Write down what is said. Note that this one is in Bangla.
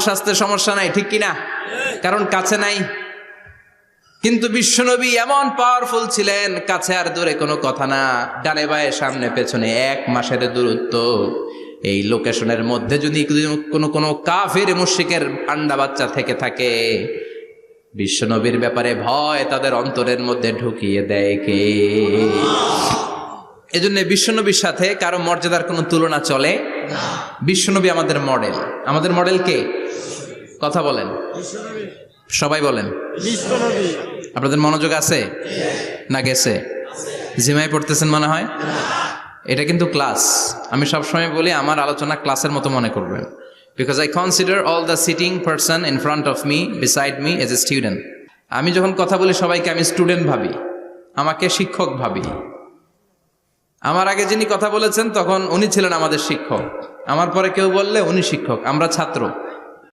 স্বাস্থ্যের সমস্যা নাই, ঠিক কিনা? কারণ কাছে নাই। কিন্তু বিশ্বনবী এমন পাওয়ারফুল ছিলেন, কাছে আর দূরে কোনো কথা না, ডানে বায়ে সামনে পেছনে 1 মাসের দূরত্ব। এই লোকেশনের মধ্যে যদি কোনো কাফির মুশরিকের আন্ডা বাচ্চা থেকে থাকে, বিশ্বনবীর ব্যাপারে ভয় তাদের অন্তরের মধ্যে ঢুকিয়ে দেয় কে? এজন্য বিশ্বনবীর সাথে কারো মর্যাদার কোনো তুলনা চলে না। বিশ্বনবী আমাদের মডেল। আমাদের মডেল কে? কথা বলেন, সবাই বলেন। আপনাদের মনোযোগ আছে না গেছে? জিমাই পড়তেছেন মনে হয়। এটা কিন্তু ক্লাস। আমি সবসময় বলি আমার আলোচনা ক্লাসের মতো মনে করবেন, because I consider all the sitting person in front of me beside me as a student. আমি যখন কথা বলি সবাইকে আমি স্টুডেন্ট ভাবি, আমাকে শিক্ষক ভাবি। আমার আগে যিনি কথা বলেছেন তখন উনি ছিলেন আমাদের শিক্ষক, আমার পরে কেউ বললে উনি শিক্ষক, আমরা ছাত্র।